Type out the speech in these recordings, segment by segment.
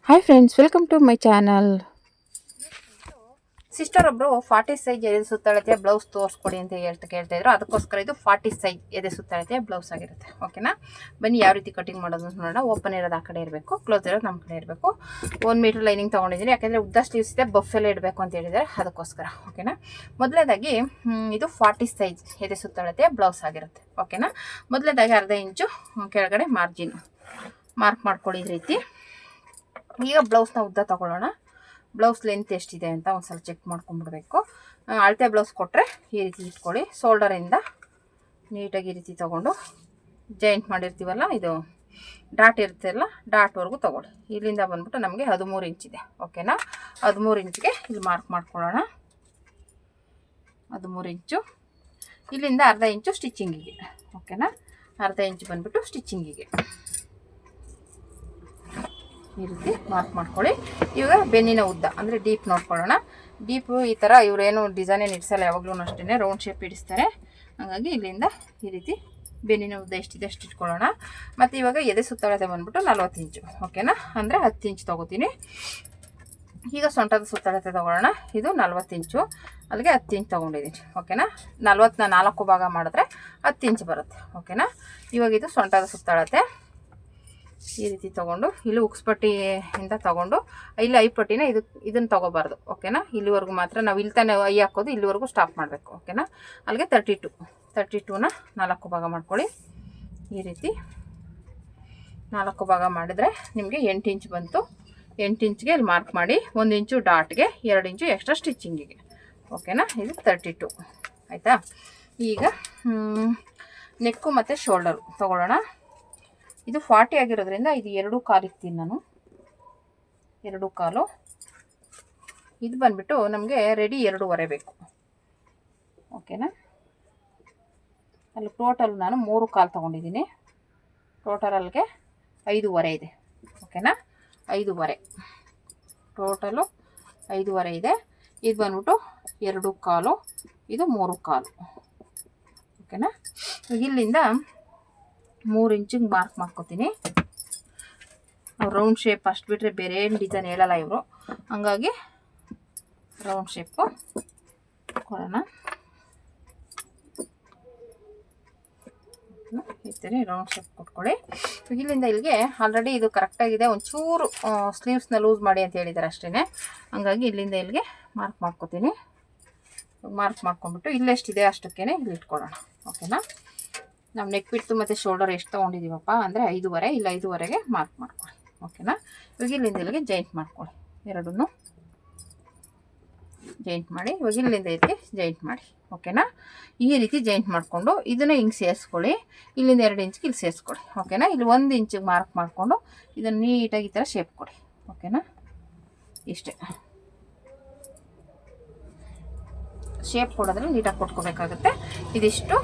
Hi friends, welcome to my channel. Sister ಒಬ್ಬರು 40 size ಎದೆ ಸುತ್ತಳತೆ ಬ್ಲೌಸ್ ತೋರಿಸ್ಕೊಡಿ ಅಂತ ಕೇಳ್ತಾ ಇದ್ರು. ಅದಕ್ಕೋಸ್ಕರ ಇದು 40 ಸೈಜ್ ಎದೆ ಸುತ್ತಳತೆ ಬ್ಲೌಸ್ ಆಗಿರುತ್ತೆ. ಓಕೆನಾ, ಬನ್ನಿ ಯಾವ ರೀತಿ ಕಟಿಂಗ್ ಮಾಡೋದು ಅಂತ ನೋಡೋಣ. ಓಪನ್ ಇರೋದು ಆ ಕಡೆ ಇರಬೇಕು, ಕ್ಲೋಸ್ ಇರೋದು ನಮ್ಮ ಕಡೆ ಇರಬೇಕು. 1 ಮೀಟರ್ ಲೈನಿಂಗ್ ತೊಗೊಂಡಿದ್ದೀನಿ, ಯಾಕೆಂದರೆ ಉದ್ದ ಸ್ಲೀವ್ಸ್ ಇದೆ, ಬಫೆಲ್ಲ ಇಡಬೇಕು ಅಂತ ಹೇಳಿದ್ದಾರೆ, ಅದಕ್ಕೋಸ್ಕರ. ಓಕೆನಾ, ಮೊದಲನೇದಾಗಿ ಇದು 40 ಸೈಜ್ ಎದೆ ಸುತ್ತಳತೆ ಬ್ಲೌಸ್ ಆಗಿರುತ್ತೆ. ಓಕೆನಾ, ಮೊದಲನೇದಾಗಿ ಅರ್ಧ ಇಂಚು ಕೆಳಗಡೆ ಮಾರ್ಜಿನ್ ಮಾರ್ಕ್ ಮಾಡ್ಕೊಳ್ಳಿ ಈ ರೀತಿ. ಈಗ ಬ್ಲೌಸ್ನ ಉದ್ದ ತೊಗೊಳ್ಳೋಣ. ಬ್ಲೌಸ್ ಲೆಂತ್ ಎಷ್ಟಿದೆ ಅಂತ ಒಂದ್ಸಲ ಚೆಕ್ ಮಾಡ್ಕೊಂಡ್ಬಿಡ್ಬೇಕು. ಅಳತೆ ಬ್ಲೌಸ್ ಕೊಟ್ಟರೆ ಈ ರೀತಿ ಇಟ್ಕೊಳ್ಳಿ. ಶೋಲ್ಡರಿಂದ ನೀಟಾಗಿ ಈ ರೀತಿ ತೊಗೊಂಡು ಜಾಯಿಂಟ್ ಮಾಡಿರ್ತೀವಲ್ಲ, ಇದು ಡಾಟ್ ಇರುತ್ತಲ್ಲ, ಡಾಟ್ವರೆಗೂ ತೊಗೊಳ್ಳಿ. ಇಲ್ಲಿಂದ ಬಂದ್ಬಿಟ್ಟು ನಮಗೆ 13 ಇಂಚಿದೆ. ಓಕೆನಾ, 13 ಇಂಚಿಗೆ ಇಲ್ಲಿ ಮಾರ್ಕ್ ಮಾಡ್ಕೊಳ್ಳೋಣ. 13 ಇಂಚು. ಇಲ್ಲಿಂದ ಅರ್ಧ ಇಂಚು ಸ್ಟಿಚಿಂಗಿಗೆ. ಓಕೆನಾ, ಅರ್ಧ ಇಂಚು ಬಂದ್ಬಿಟ್ಟು ಸ್ಟಿಚಿಂಗಿಗೆ ಈ ರೀತಿ ಮಾರ್ಕ್ ಮಾಡ್ಕೊಳ್ಳಿ. ಇವಾಗ ಬೆನ್ನಿನ ಉದ್ದ ಅಂದರೆ ಡೀಪ್ ನೋಡ್ಕೊಳ್ಳೋಣ. ಡೀಪು ಈ ಥರ ಇವರೇನು ಡಿಸೈನ್ ಏನು ಇಡಿಸಲ್ಲ, ಯಾವಾಗಲೂ ಅಷ್ಟೇ ರೌಂಡ್ ಶೇಪ್ ಇಡಿಸ್ತಾರೆ. ಹಾಗಾಗಿ ಇಲ್ಲಿಂದ ಈ ರೀತಿ ಬೆನ್ನಿನ ಉದ್ದ ಎಷ್ಟಿದೆ ಅಷ್ಟು ಇಟ್ಕೊಳ್ಳೋಣ. ಮತ್ತು ಇವಾಗ ಎದೆ ಸುತ್ತಳತೆ ಬಂದ್ಬಿಟ್ಟು 40 ಇಂಚು. ಓಕೆನಾ, ಅಂದರೆ 10 ಇಂಚು ತೊಗೋತೀನಿ. ಈಗ ಸೊಂಟದ ಸುತ್ತಳತೆ ತೊಗೊಳ್ಳೋಣ. ಇದು 40 ಇಂಚು, ಅಲ್ಲಿಗೆ 10 ಇಂಚು ತೊಗೊಂಡಿದ್ದೀನಿ. ಓಕೆನಾ, 40ನ 4 ಭಾಗ ಮಾಡಿದ್ರೆ 10 ಇಂಚು ಬರುತ್ತೆ. ಓಕೆನಾ, ಇವಾಗ ಇದು ಸೊಂಟದ ಸುತ್ತಳತೆ ಈ ರೀತಿ ತೊಗೊಂಡು ಇಲ್ಲಿ ಉಕ್ಸ್ಪಟ್ಟಿಯಿಂದ ತೊಗೊಂಡು ಇಲ್ಲಿ ಐಪಟ್ಟಿನ ಇದನ್ನು ತೊಗೋಬಾರ್ದು. ಓಕೆನಾ, ಇಲ್ಲಿವರೆಗೂ ಮಾತ್ರ ನಾವು ಇಲ್ಲಿ ತಾನೇ ಐ ಹಾಕೋದು, ಇಲ್ಲಿವರೆಗೂ ಸ್ಟಾಪ್ ಮಾಡಬೇಕು. ಓಕೆನಾ, ಅಲ್ಲಿಗೆ 32ನ 4 ಭಾಗ ಮಾಡ್ಕೊಳ್ಳಿ. ಈ ರೀತಿ 4 ಭಾಗ ಮಾಡಿದರೆ ನಿಮಗೆ 8 ಇಂಚ್ ಬಂತು. 8 ಇಂಚ್ಗೆ ಇಲ್ಲಿ ಮಾರ್ಕ್ ಮಾಡಿ. 1 ಇಂಚು ಡಾಟ್ಗೆ, 2 ಇಂಚು ಎಕ್ಸ್ಟ್ರಾ ಸ್ಟಿಚಿಂಗಿಗೆ. ಓಕೆನಾ, ಇದು 32 ಆಯಿತಾ. ಈಗ ನೆಕ್ಕು ಮತ್ತು ಶೋಲ್ಡರು ತೊಗೊಳ್ಳೋಣ. ಇದು 40 ಆಗಿರೋದ್ರಿಂದ ಇದು 2 ಕಾಲು ಇರ್ತೀನಿ ನಾನು, 2 ಕಾಲು. ಇದು ಬಂದುಬಿಟ್ಟು ನಮಗೆ ರೆಡಿ 2.5 ಬೇಕು. ಓಕೆನಾ, ಅಲ್ಲಿ ಟೋಟಲ್ ನಾನು 3 ಕಾಲು ತೊಗೊಂಡಿದ್ದೀನಿ. ಟೋಟಲ್ ಅಲ್ಲಿಗೆ 5.5 ಇದೆ. ಓಕೆನಾ, 5.5 ಟೋಟಲು 5.5 ಇದೆ. ಇದು ಬಂದ್ಬಿಟ್ಟು 2 ಕಾಲು, ಇದು 3 ಕಾಲು. ಓಕೆನಾ, ಇಲ್ಲಿಂದ 3 ಇಂಚಿಗೆ ಮಾರ್ಕ್ ಮಾಡ್ಕೊತೀನಿ. ರೌಂಡ್ ಶೇಪ್ ಅಷ್ಟು ಬಿಟ್ಟರೆ ಬೇರೆ ಏನು ಡಿಸೈನ್ ಹೇಳಲ್ಲ ಇವರು, ಹಂಗಾಗಿ ರೌಂಡ್ ಶೇಪು ಕೊಡೋಣ. ಈ ಥರ ರೌಂಡ್ ಶೇಪ್ ಕೊಟ್ಕೊಳ್ಳಿ. ಇಲ್ಲಿಂದ ಇಲ್ಲಿಗೆ ಆಲ್ರೆಡಿ ಇದು ಕರೆಕ್ಟಾಗಿದೆ. ಒಂಚೂರು ಸ್ಲೀವ್ಸ್ನ ಲೂಸ್ ಮಾಡಿ ಅಂತ ಹೇಳಿದ್ದಾರೆ ಅಷ್ಟೇ. ಹಂಗಾಗಿ ಇಲ್ಲಿಂದ ಇಲ್ಲಿಗೆ ಮಾರ್ಕ್ ಮಾಡ್ಕೊತೀನಿ. ಮಾರ್ಕ್ ಮಾಡ್ಕೊಂಡ್ಬಿಟ್ಟು ಇಲ್ಲೆಷ್ಟಿದೆ ಅಷ್ಟಕ್ಕೇ ಇಲ್ಲಿ ಇಟ್ಕೊಳ್ಳೋಣ. ಓಕೆನಾ, ನಾವು ನೆಕ್ ಬಿಟ್ಟು ಮತ್ತು ಶೋಲ್ಡರ್ ಎಷ್ಟು ತೊಗೊಂಡಿದ್ದೀವಪ್ಪ ಅಂದರೆ 5.5, ಇಲ್ಲ 5.5ಗೆ ಮಾರ್ಕ್ ಮಾಡ್ಕೊಳ್ಳಿ. ಓಕೆನಾ, ಇವಾಗ ಇಲ್ಲಿಂದ ಇಲ್ಲಿಗೆ ಜಾಯಿಂಟ್ ಮಾಡ್ಕೊಳ್ಳಿ. ಎರಡನ್ನೂ ಜಾಯಿಂಟ್ ಮಾಡಿ ಇವಾಗ ಇಲ್ಲಿಂದ ಇಲ್ಲಿಗೆ ಜಾಯಿಂಟ್ ಮಾಡಿ. ಓಕೆನಾ, ಈ ರೀತಿ ಜಾಯಿಂಟ್ ಮಾಡಿಕೊಂಡು ಇದನ್ನು ಹಿಂಗೆ ಸೇರಿಸ್ಕೊಳ್ಳಿ. ಇಲ್ಲಿಂದ 2 ಇಂಚ್ಗೆ ಇಲ್ಲಿ ಸೇರಿಸ್ಕೊಳ್ಳಿ. ಓಕೆನಾ, ಇಲ್ಲಿ 1 ಇಂಚಿಗೆ ಮಾರ್ಕ್ ಮಾಡಿಕೊಂಡು ಇದನ್ನು ನೀಟಾಗಿ ಈ ಥರ ಶೇಪ್ ಕೊಡಿ. ಓಕೆನಾ, ಇಷ್ಟೇ ಶೇಪ್ ಕೊಡೋದ್ರೆ ನೀಟಾಗಿ ಕೊಟ್ಕೋಬೇಕಾಗುತ್ತೆ. ಇದಿಷ್ಟು,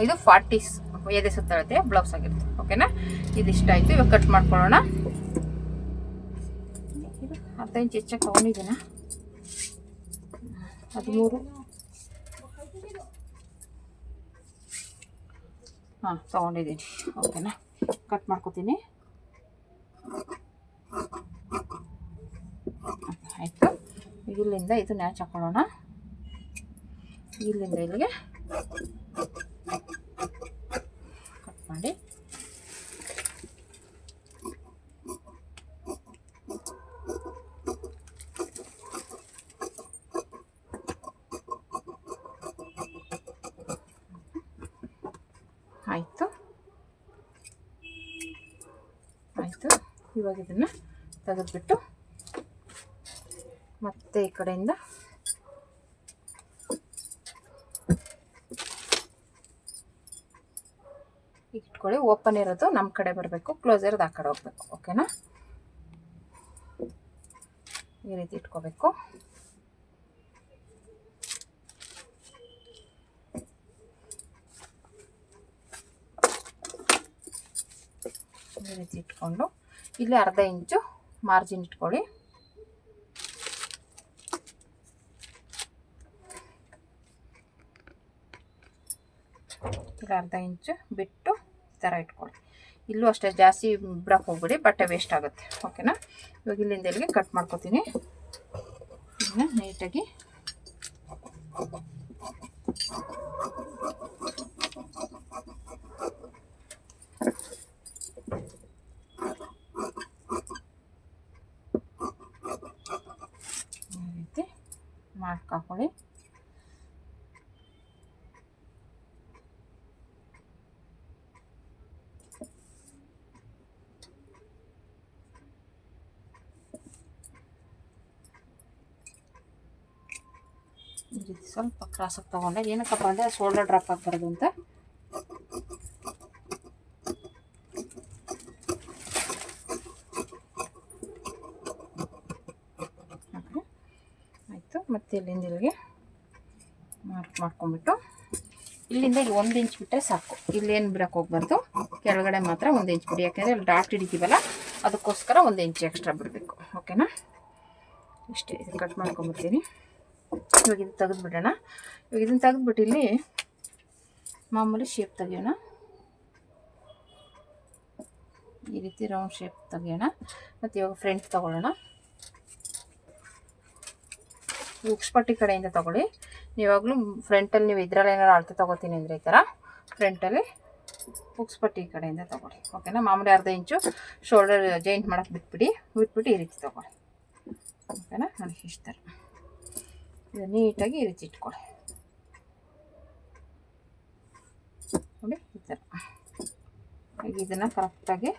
ಇದು 40 ಎದೆ ಸುತ್ತಳತೆ ಬ್ಲೌಸ್ ಆಗಿರುತ್ತೆ. ಓಕೆನಾ, ಇದಿಷ್ಟ ಆಯಿತು. ಇವಾಗ ಕಟ್ ಮಾಡ್ಕೊಳ್ಳೋಣ. ಇದು ಅರ್ಧ ಇಂಚ್ ಹೆಚ್ಚಾಗಿ ತೊಗೊಂಡಿದ್ದೀನ, 13 ತೊಗೊಂಡಿದ್ದೀನಿ. ಓಕೆನಾ, ಕಟ್ ಮಾಡ್ಕೊತೀನಿ. ಆಯಿತು. ಇಲ್ಲಿಂದ ಇದು ನ್ಯಾಚ್ ಹಾಕೊಳ್ಳೋಣ. ಇಲ್ಲಿಂದ ಇಲ್ಲಿಗೆ ಕಟ್ ಮಾಡಿ ಆಯಿತು. ಇವಾಗ ಇದನ್ನು ತೆಗೆದುಬಿಟ್ಟು ಮತ್ತೆ ಈ ಕಡೆಯಿಂದ ಇಟ್ಕೊಳ್ಳಿ. ಓಪನ್ ಇರೋದು ನಮ್ಮ ಕಡೆ ಬರಬೇಕು, ಕ್ಲೋಸ್ ಇರೋದು ಆ ಕಡೆ ಹೋಗ್ಬೇಕು. ಓಕೆನಾ, ಈ ರೀತಿ ಇಟ್ಕೋಬೇಕು. ಈ ರೀತಿ ಇಟ್ಕೊಂಡು ಇಲ್ಲಿ ಅರ್ಧ ಇಂಚು ಮಾರ್ಜಿನ್ ಇಟ್ಕೊಳ್ಳಿ. ಇಲ್ಲಿ ಅರ್ಧ ಇಂಚು ಬಿಟ್ಟು ಈ ಥರ ಇಟ್ಕೊಳ್ಳಿ. ಇಲ್ಲೂ ಅಷ್ಟೇ ಜಾಸ್ತಿ ಬಿಡಕ್ಕೆ ಹೋಗ್ಬಿಡಿ, ಬಟ್ಟೆ ವೇಸ್ಟ್ ಆಗುತ್ತೆ. ಓಕೆನಾ. ಇವಾಗ ಇಲ್ಲಿಂದ ಇಲ್ಲಿಗೆ ಕಟ್ ಮಾಡ್ಕೊತೀನಿ. ಇದನ್ನ ನೀಟಾಗಿ ಈ ರೀತಿ ಮಾಡ್ಕೊಳ್ಳಿ. ಈ ರೀತಿ ಸ್ವಲ್ಪ ಕ್ರಾಸಾಗಿ ತೊಗೊಂಡೆ. ಏನಕ್ಕಪ್ಪ ಅಂದರೆ ಶೋಲ್ಡರ್ ಡ್ರಾಪ್ ಆಗಬಾರ್ದು ಅಂತ. ಆಯಿತು. ಮತ್ತು ಇಲ್ಲಿಂದ ಇಲ್ಲಿಗೆ ಮಾರ್ಕ್ ಮಾಡ್ಕೊಂಬಿಟ್ಟು ಇಲ್ಲಿಂದ ಇಲ್ಲಿ 1 ಇಂಚ್ ಬಿಟ್ಟರೆ ಸಾಕು. ಇಲ್ಲೇನು ಬಿಡಕ್ಕೆ ಹೋಗ್ಬಾರ್ದು, ಕೆಳಗಡೆ ಮಾತ್ರ 1 ಇಂಚ್ ಬಿಡಿ. ಯಾಕೆಂದರೆ ಇಲ್ಲಿ ಡಾಟ್ ಹಿಡಿತೀವಲ್ಲ, ಅದಕ್ಕೋಸ್ಕರ 1 ಇಂಚ್ ಎಕ್ಸ್ಟ್ರಾ ಬಿಡಬೇಕು. ಓಕೆನಾ. ಇಷ್ಟೇ. ಇದು ಕಟ್ ಮಾಡ್ಕೊಂಬಿಡ್ತೀನಿ. ಇವಾಗ ಇದು ತೆಗೆದುಬಿಡೋಣ. ಇವಾಗ ಇದನ್ನು ತೆಗೆದುಬಿಟ್ಟು ಇಲ್ಲಿ ಮಾಮೂಲಿ ಶೇಪ್ ತೆಗಿಯೋಣ. ಈ ರೀತಿ ರೌಂಡ್ ಶೇಪ್ ತೆಗಿಯೋಣ. ಮತ್ತು ಇವಾಗ ಫ್ರಂಟ್ ತೊಗೊಳ್ಳೋಣ. ಉಕ್ಸ್ಪಟ್ಟಿ ಕಡೆಯಿಂದ ತೊಗೊಳ್ಳಿ. ನೀವಾಗಲೂ ಫ್ರಂಟಲ್ಲಿ ನೀವು ಇದರಲ್ಲಿ ಏನಾರು ಅಳತೆ ತೊಗೋತೀನಿ ಅಂದರೆ ಈ ಥರ ಫ್ರಂಟಲ್ಲಿ ಉಕ್ಸ್ಪಟ್ಟಿ ಕಡೆಯಿಂದ ತೊಗೊಳ್ಳಿ. ಓಕೆನಾ. ಮಾಮೂಲಿ 1/2 ಇಂಚು ಶೋಲ್ಡರ್ ಜಾಯಿಂಟ್ ಮಾಡೋಕ್ಕೆ ಬಿಟ್ಬಿಟ್ಟು ಈ ರೀತಿ ತೊಗೊಳ್ಳಿ. ಓಕೆನಾ. ನೋಡಿ ಇಷ್ಟು ಥರ ಇದು ನೀಟಾಗಿ ಈ ರೀತಿ ಇಟ್ಕೊಳ್ಳಿ. ನೋಡಿ ಈ ಥರ. ಈಗ ಇದನ್ನು ಕರೆಕ್ಟಾಗಿ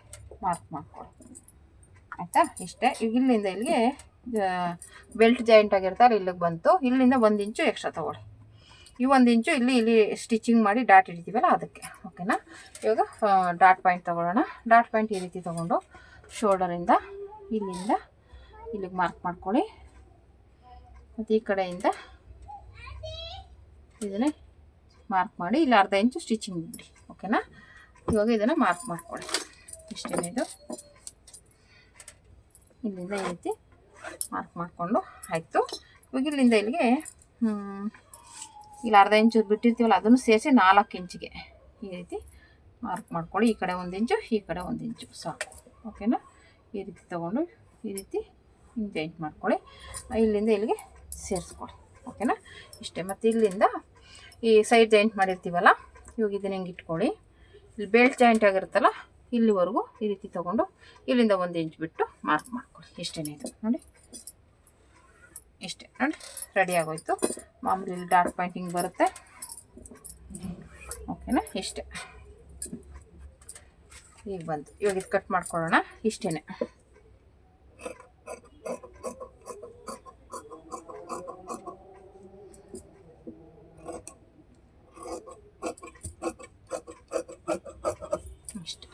ಮಾರ್ಕ್ ಮಾಡ್ಕೊಳ್ಳಿ. ಆಯಿತಾ. ಇಷ್ಟೇ. ಈಗ ಇಲ್ಲಿಂದ ಇಲ್ಲಿಗೆ ಬೆಲ್ಟ್ ಜಾಯಿಂಟ್ ಆಗಿರ್ತಾರೆ, ಇಲ್ಲಿಗೆ ಬಂತು. ಇಲ್ಲಿಂದ 1 ಇಂಚು ಎಕ್ಸ್ಟ್ರಾ ತೊಗೊಳ್ಳಿ. ಈ 1 ಇಂಚು ಇಲ್ಲಿ ಸ್ಟಿಚಿಂಗ್ ಮಾಡಿ ಡಾಟ್ ಹಿಡಿತೀವಲ್ಲ ಅದಕ್ಕೆ. ಓಕೆನಾ. ಇವಾಗ ಡಾಟ್ ಪಾಯಿಂಟ್ ತೊಗೊಳ್ಳೋಣ. ಡಾಟ್ ಪಾಯಿಂಟ್ ಈ ರೀತಿ ತೊಗೊಂಡು ಶೋಲ್ಡರಿಂದ ಇಲ್ಲಿಂದ ಇಲ್ಲಿಗೆ ಮಾರ್ಕ್ ಮಾಡ್ಕೊಳ್ಳಿ. ಮತ್ತು ಈ ಕಡೆಯಿಂದ ಇದನ್ನು ಮಾರ್ಕ್ ಮಾಡಿ ಇಲ್ಲಿ 1/2 ಇಂಚು ಸ್ಟಿಚಿಂಗ್ ಬಿಡಿ. ಓಕೆನಾ. ಇವಾಗ ಇದನ್ನು ಮಾರ್ಕ್ ಮಾಡ್ಕೊಳ್ಳಿ. ಇಷ್ಟೇ. ಇದು ಇಲ್ಲಿಂದ ಈ ರೀತಿ ಮಾರ್ಕ್ ಮಾಡಿಕೊಂಡು ಆಯಿತು. ಇವಾಗ ಇಲ್ಲಿಂದ ಇಲ್ಲಿಗೆ ಇಲ್ಲಿ 1/2 ಇಂಚು ಬಿಟ್ಟಿರ್ತೀವಲ್ಲ ಅದನ್ನು ಸೇರಿಸಿ 4 ಇಂಚಿಗೆ ಈ ರೀತಿ ಮಾರ್ಕ್ ಮಾಡ್ಕೊಳ್ಳಿ. ಈ ಕಡೆ 1 ಇಂಚು, ಈ ಕಡೆ 1 ಇಂಚು ಸಾಕು. ಓಕೆನಾ. ಈ ರೀತಿ ತೊಗೊಂಡು ಈ ರೀತಿ ಜಾಯಿಂಟ್ ಮಾಡ್ಕೊಳ್ಳಿ. ಇಲ್ಲಿಂದ ಇಲ್ಲಿಗೆ ಸೇರಿಸ್ಕೊಳ್ಳಿ. ಓಕೆನಾ. ಇಷ್ಟೇ. ಮತ್ತು ಇಲ್ಲಿಂದ ಈ ಸೈಡ್ ಜಾಯಿಂಟ್ ಮಾಡಿರ್ತೀವಲ್ಲ, ಇವಾಗ ಇದನ್ನ ಹಿಂಗೆ ಇಟ್ಕೊಳ್ಳಿ. ಇಲ್ಲಿ ಬೆಲ್ಟ್ ಜಾಯಿಂಟ್ ಆಗಿರುತ್ತಲ್ಲ ಇಲ್ಲಿವರೆಗೂ ಈ ರೀತಿ ತೊಗೊಂಡು ಇಲ್ಲಿಂದ 1 ಇಂಚ್ ಬಿಟ್ಟು ಮಾರ್ಕ್ ಮಾಡ್ಕೊಳ್ಳಿ. ಇಷ್ಟೇ. ಇದು ನೋಡಿ ಇಷ್ಟೇ. ನೋಡಿ ರೆಡಿ ಆಗೋಯ್ತು. ಮಾಮೂಲಿ ಡಾಟ್ ಪಾಯಿಂಟಿಂಗ್ ಬರುತ್ತೆ. ಓಕೆನಾ. ಇಷ್ಟೇ. ಈಗ ಬಂತು. ಇವಾಗ ಇದು ಕಟ್ ಮಾಡ್ಕೊಳ್ಳೋಣ. ಇಷ್ಟೇ. ಇಷ್ಟೇ.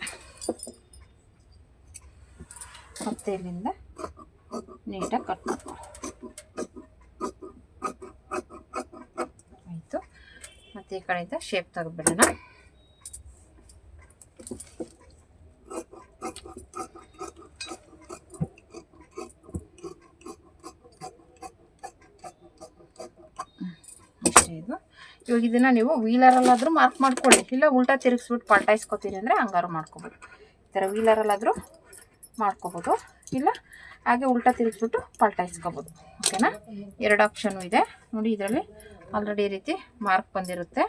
ಮತ್ತೆ ಇಲ್ಲಿಂದ ನೀಟಾಗಿ ಕಟ್ ಮಾಡ್ಕೊಳ್ಳಿ. ಆಯಿತು. ಮತ್ತು ಈ ಕಡೆಯಿಂದ ಶೇಪ್ ತೆಗೆದುಬಿಡೋಣ. ಅಷ್ಟೇ. ಇದು ಇವಾಗ ಇದನ್ನು ನೀವು ವೀಲರಲ್ಲಾದರೂ ಮಾರ್ಕ್ ಮಾಡ್ಕೊಳ್ಳಿ, ಇಲ್ಲ ಉಲ್ಟಾ ತಿರುಗಿಸ್ಬಿಟ್ಟು ಪಲ್ಟಾಯಿಸ್ಕೊತೀರಿ ಅಂದರೆ ಹಂಗಾರು ಮಾಡ್ಕೊಬೋದು. ಈ ಥರ ವೀಲರಲ್ಲಾದರೂ ಮಾಡ್ಕೊಬೋದು, ಇಲ್ಲ ಹಾಗೆ ಉಲ್ಟಾ ತಿರುಗಿಸ್ಬಿಟ್ಟು ಪಲ್ಟಾಯಿಸ್ಕೊಬೋದು. ಓಕೆನಾ. 2 ಆಪ್ಷನು ಇದೆ ನೋಡಿ. ಇದರಲ್ಲಿ ಆಲ್ರೆಡಿ ಈ ರೀತಿ ಮಾರ್ಕ್ ಬಂದಿರುತ್ತೆ.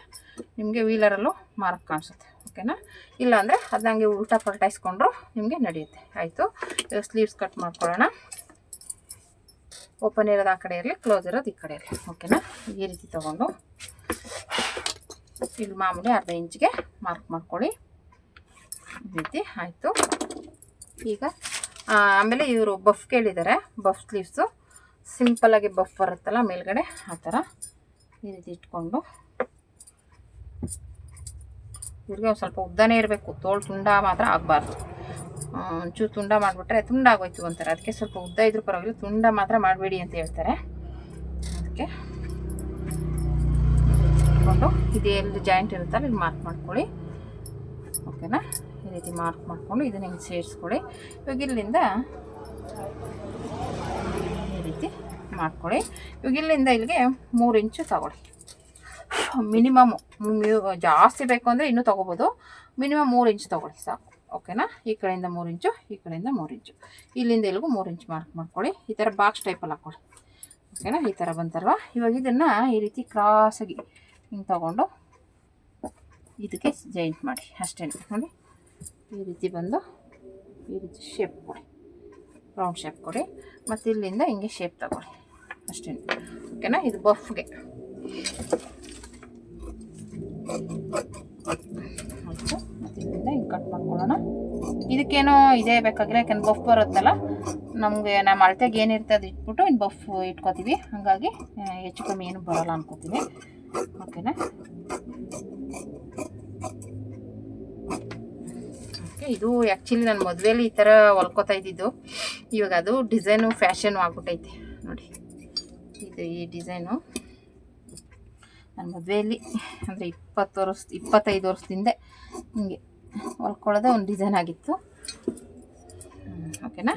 ನಿಮಗೆ ವೀಲರಲ್ಲೂ ಮಾರ್ಕ್ ಕಾಣಿಸುತ್ತೆ. ಓಕೆನಾ. ಇಲ್ಲಾಂದರೆ ಅದಂಗೆ ಉಲ್ಟಾ ಪಲ್ಟಾಯಿಸ್ಕೊಂಡ್ರು ನಿಮಗೆ ನಡೆಯುತ್ತೆ. ಆಯಿತು. ಇವಾಗ ಸ್ಲೀವ್ಸ್ ಕಟ್ ಮಾಡ್ಕೊಳ್ಳೋಣ. ಓಪನ್ ಇರೋದು ಆ ಕಡೆ ಇರಲಿ, ಕ್ಲೋಸ್ ಇರೋದು ಈ ಕಡೆ ಇರಲಿ. ಓಕೆನಾ. ಈ ರೀತಿ ತೊಗೊಂಡು ಇಲ್ಲಿ ಮಾಮೂಲಿ 1/2 ಇಂಚಿಗೆ ಮಾರ್ಕ್ ಮಾಡ್ಕೊಳ್ಳಿ. ಈ ರೀತಿ. ಆಯಿತು. ಈಗ ಆಮೇಲೆ ಇವರು ಬಫ್ ಕೇಳಿದ್ದಾರೆ. ಬಫ್ ಸ್ಲೀವ್ಸು ಸಿಂಪಲ್ಲಾಗಿ ಬಫ್ ಬರುತ್ತಲ್ಲ ಮೇಲ್ಗಡೆ, ಆ ಥರ ಈ ರೀತಿ ಇಟ್ಕೊಂಡು ಇವ್ರಿಗೆ ಒಂದು ಸ್ವಲ್ಪ ಉದ್ದನೇ ಇರಬೇಕು. ತೋಳು ತುಂಡ ಮಾತ್ರ ಆಗಬಾರ್ದು. ಒಂಚೂರು ತುಂಡ ಮಾಡಿಬಿಟ್ರೆ ತುಂಡಾಗೋಯ್ತು ಅಂತಾರೆ. ಅದಕ್ಕೆ ಸ್ವಲ್ಪ ಉದ್ದ ಇದ್ರೂ ಪರವಾಗಿಲ್ಲ, ತುಂಡ ಮಾತ್ರ ಮಾಡಬೇಡಿ ಅಂತ ಹೇಳ್ತಾರೆ. ಅದಕ್ಕೆ ಇಟ್ಕೊಂಡು ಇದು ಎಲ್ಲಿ ಜಾಯಿಂಟ್ ಇರುತ್ತಲ್ಲ ಇಲ್ಲಿ ಮಾರ್ಕ್ ಮಾಡ್ಕೊಳ್ಳಿ. ಓಕೆನಾ. ಈ ರೀತಿ ಮಾರ್ಕ್ ಮಾಡಿಕೊಂಡು ಇದನ್ನ ಹಿಂಗೆ ಸೇರಿಸ್ಕೊಳ್ಳಿ. ಇವಾಗ ಇಲ್ಲಿಂದ ಈ ರೀತಿ ಮಾಡ್ಕೊಳ್ಳಿ. ಇವಾಗ ಇಲ್ಲಿಂದ ಇಲ್ಲಿಗೆ 3 ಇಂಚು ತಗೊಳ್ಳಿ. ಮಿನಿಮಮ್ ಜಾಸ್ತಿ ಬೇಕು ಅಂದರೆ ಇನ್ನೂ ತೊಗೋಬೋದು. ಮಿನಿಮಮ್ 3 ಇಂಚ್ ತೊಗೊಳ್ಳಿ ಸಾಕು. ಓಕೆನಾ. ಈ ಕಡೆಯಿಂದ 3 ಇಂಚು, ಈ ಕಡೆಯಿಂದ 3 ಇಂಚು, ಇಲ್ಲಿಂದ ಇಲ್ಲಿಗೂ 3 ಇಂಚ್ ಮಾರ್ಕ್ ಮಾಡ್ಕೊಳ್ಳಿ. ಈ ಥರ ಬಾಕ್ಸ್ ಟೈಪಲ್ಲಿ ಹಾಕ್ಕೊಳ್ಳಿ. ಓಕೆನಾ. ಈ ಥರ ಬಂತಲ್ವ. ಇವಾಗ ಇದನ್ನು ಈ ರೀತಿ ಕ್ರಾಸಾಗಿ ಹಿಂಗೆ ತಗೊಂಡು ಇದಕ್ಕೆ ಜಾಯಿಂಟ್ ಮಾಡಿ ಅಷ್ಟೇ ನೋಡಿ. ಈ ರೀತಿ ಬಂದು ಈ ರೀತಿ ಶೇಪ್ ಕೊಡಿ, ರೌಂಡ್ ಶೇಪ್ ಕೊಡಿ. ಮತ್ತು ಇಲ್ಲಿಂದ ಹಿಂಗೆ ಶೇಪ್ ತಗೊಳ್ಳಿ ಅಷ್ಟೇ. ಓಕೆನಾ. ಇದು ಬಫ್ಗೆ ಮತ್ತು ಇಲ್ಲಿಂದ ಹಿಂಗೆ ಕಟ್ ಮಾಡ್ಕೊಳ್ಳೋಣ. ಇದಕ್ಕೇನೋ ಇದೇ ಬೇಕಾಗಿಲ್ಲ, ಯಾಕೆಂದ್ರೆ ಬಫ್ ಬರುತ್ತಲ್ಲ ನಮಗೆ. ನಮ್ಮ ಅಳತೆಗೆ ಏನಿರುತ್ತೆ ಅದು ಇಟ್ಬಿಟ್ಟು ಇನ್ನು ಬಫ್ ಇಟ್ಕೊತೀವಿ, ಹಾಗಾಗಿ ಹೆಚ್ಚು ಕಮ್ಮಿ ಏನು ಬರೋಲ್ಲ ಅನ್ಕೋತೀನಿ. ಓಕೆನಾ. ಓಕೆ. ಇದು ಆ್ಯಕ್ಚುಲಿ ನನ್ನ ಮದುವೆಯಲ್ಲಿ ಈ ಥರ ಹೊಲ್ಕೋತಾ ಇದ್ದಿದ್ದು. ಇವಾಗ ಅದು ಡಿಸೈನು ಫ್ಯಾಷನು ಆಗ್ಬಿಟ್ಟೈತೆ ನೋಡಿ. ಇದು ಈ ಡಿಸೈನು ನನ್ನ ಮದುವೆಯಲ್ಲಿ ಅಂದರೆ 25 ವರ್ಷದಿಂದ ಹಿಂಗೆ ಹೊಲ್ಕೊಳ್ಳೋದೇ ಒಂದು ಡಿಸೈನ್ ಆಗಿತ್ತು. ಓಕೆನಾ.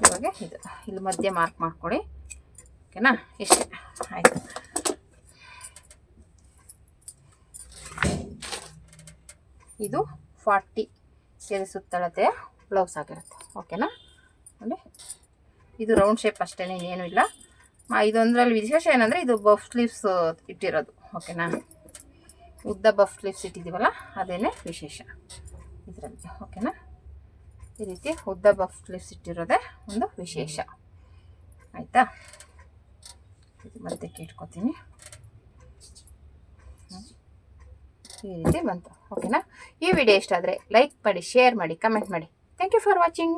ಇವಾಗ ಇದು ಇಲ್ಲಿ ಮಧ್ಯೆ ಮಾರ್ಕ್ ಮಾಡ್ಕೊಳ್ಳಿ. ಓಕೆನಾ. ಇಷ್ಟೇ ಆಯಿತು. ಇದು 40 ಎದೆ ಸುತ್ತಳತೆಯ ಬ್ಲೌಸ್ ಆಗಿರುತ್ತೆ. ಓಕೆನಾ. ನೋಡಿ ಇದು ರೌಂಡ್ ಶೇಪ್ ಅಷ್ಟೇ, ಏನೂ ಇಲ್ಲ. ಇದೊಂದರಲ್ಲಿ ವಿಶೇಷ ಏನಂದರೆ ಇದು ಬಫ್ ಸ್ಲೀವ್ಸ್ ಇಟ್ಟಿರೋದು. ಓಕೆನಾ. ಉದ್ದ ಬಫ್ ಸ್ಲೀವ್ಸ್ ಇಟ್ಟಿದ್ದೀವಲ್ಲ ಅದೇನೇ ವಿಶೇಷ ಇದರಲ್ಲಿ. ಓಕೆನಾ. ಈ ರೀತಿ ಉದ್ದ ಬಫ್ ಸ್ಲೀವ್ಸ್ ಇಟ್ಟಿರೋದೇ ಒಂದು ವಿಶೇಷ. ಆಯಿತಾ. ಇದು ಮಧ್ಯಕ್ಕೆ ಇಟ್ಕೊತೀನಿ. ಈ ರೀತಿ ಬಂತು. ಓಕೆನಾ. ಈ ವಿಡಿಯೋ ಇಷ್ಟ ಆದರೆ ಲೈಕ್ ಮಾಡಿ, ಶೇರ್ ಮಾಡಿ, ಕಮೆಂಟ್ ಮಾಡಿ. Thank you for watching.